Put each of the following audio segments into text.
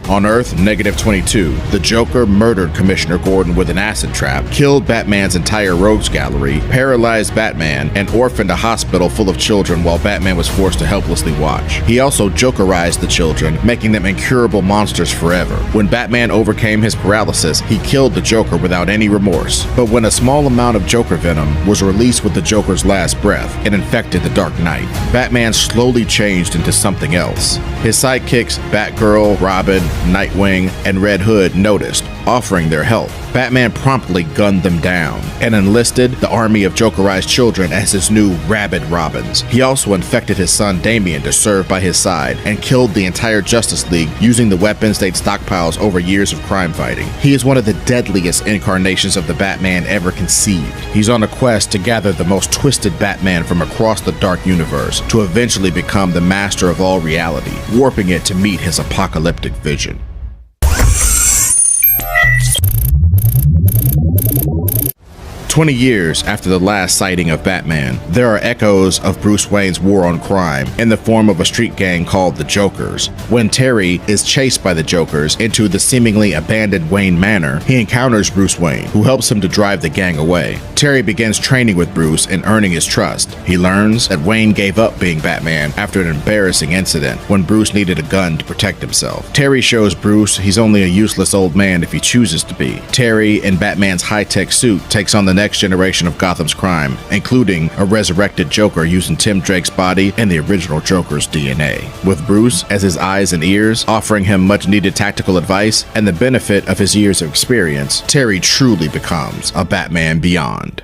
On Earth, -22, the Joker murdered Commissioner Gordon with an acid trap, killed Batman's entire rogues gallery, paralyzed Batman, and orphaned a hospital full of children while Batman was forced to helplessly watch. He also Jokerized the children, making them incurable monsters forever. When Batman overcame his paralysis, he killed the Joker without any remorse. But when a small amount of Joker venom was released with the Joker's last breath, it infected the Dark Knight. Batman slowly changed into something else. His sidekicks, Batgirl, Robin, Nightwing, and Red Hood noticed, offering their help. Batman promptly gunned them down and enlisted the army of Jokerized children as his new rabid Robins. He also infected his son Damian to serve by his side and killed the entire Justice League using the weapons they'd stockpiled over years of crime fighting. He is one of the deadliest incarnations of the Batman ever conceived. He's on a quest to gather the most twisted Batman from across the dark universe to eventually become the master of all reality, warping it to meet his apocalyptic vision. "20 years after the last sighting of Batman, there are echoes of Bruce Wayne's war on crime in the form of a street gang called the Jokers. When Terry is chased by the Jokers into the seemingly abandoned Wayne Manor, he encounters Bruce Wayne, who helps him to drive the gang away. Terry begins training with Bruce and earning his trust. He learns that Wayne gave up being Batman after an embarrassing incident when Bruce needed a gun to protect himself. Terry shows Bruce he's only a useless old man if he chooses to be. Terry, in Batman's high-tech suit, takes on the next generation of Gotham's crime, including a resurrected Joker using Tim Drake's body and the original Joker's DNA. With Bruce as his eyes and ears, offering him much-needed tactical advice and the benefit of his years of experience, Terry truly becomes a Batman beyond.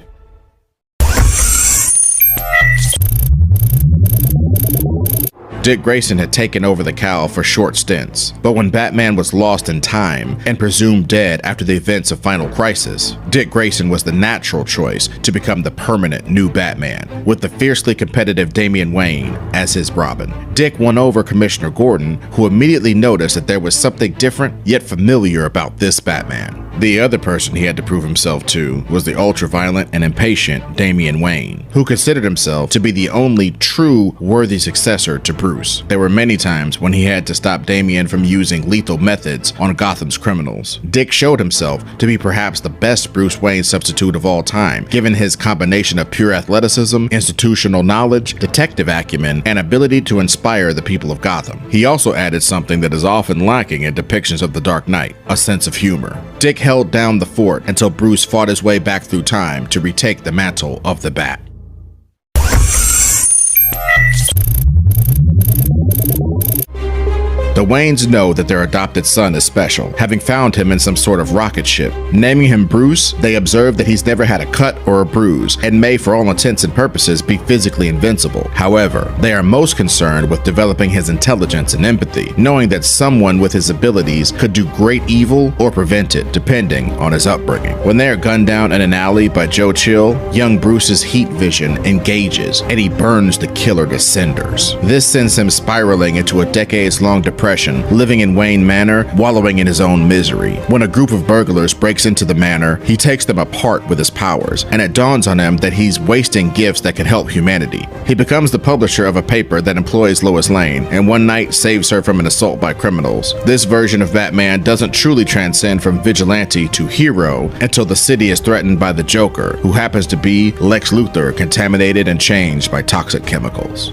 Dick Grayson had taken over the cowl for short stints, but when Batman was lost in time and presumed dead after the events of Final Crisis, Dick Grayson was the natural choice to become the permanent new Batman, with the fiercely competitive Damian Wayne as his Robin. Dick won over Commissioner Gordon, who immediately noticed that there was something different yet familiar about this Batman. The other person he had to prove himself to was the ultra-violent and impatient Damian Wayne, who considered himself to be the only true worthy successor to Bruce. There were many times when he had to stop Damian from using lethal methods on Gotham's criminals. Dick showed himself to be perhaps the best Bruce Wayne substitute of all time, given his combination of pure athleticism, institutional knowledge, detective acumen, and ability to inspire the people of Gotham. He also added something that is often lacking in depictions of the Dark Knight, a sense of humor. Dick held down the fort until Bruce fought his way back through time to retake the mantle of the Bat. The Waynes know that their adopted son is special, having found him in some sort of rocket ship. Naming him Bruce, they observe that he's never had a cut or a bruise, and may for all intents and purposes be physically invincible. However, they are most concerned with developing his intelligence and empathy, knowing that someone with his abilities could do great evil or prevent it, depending on his upbringing. When they are gunned down in an alley by Joe Chill, young Bruce's heat vision engages, and he burns the killer to cinders. This sends him spiraling into a decades-long depression, living in Wayne Manor, wallowing in his own misery. When a group of burglars breaks into the manor, he takes them apart with his powers, and it dawns on him that he's wasting gifts that can help humanity. He becomes the publisher of a paper that employs Lois Lane, and one night saves her from an assault by criminals. This version of Batman doesn't truly transcend from vigilante to hero until the city is threatened by the Joker, who happens to be Lex Luthor, contaminated and changed by toxic chemicals.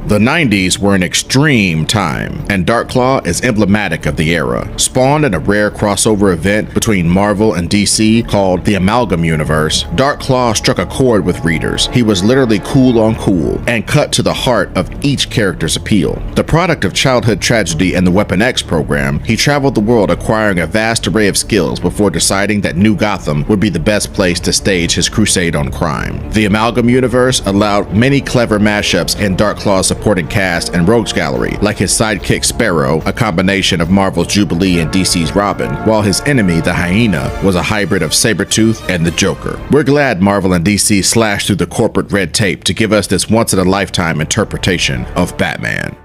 The 90s were an extreme time, and Darkclaw is emblematic of the era. Spawned in a rare crossover event between Marvel and DC called the Amalgam Universe, Darkclaw struck a chord with readers. He was literally cool on cool, and cut to the heart of each character's appeal. The product of childhood tragedy and the Weapon X program, he traveled the world acquiring a vast array of skills before deciding that New Gotham would be the best place to stage his crusade on crime. The Amalgam Universe allowed many clever mashups in Darkclaw's supporting cast and rogues gallery, like his sidekick Sparrow, a combination of Marvel's Jubilee and DC's Robin, while his enemy, the Hyena, was a hybrid of Sabretooth and the Joker. We're glad Marvel and DC slashed through the corporate red tape to give us this once-in-a-lifetime interpretation of Batman.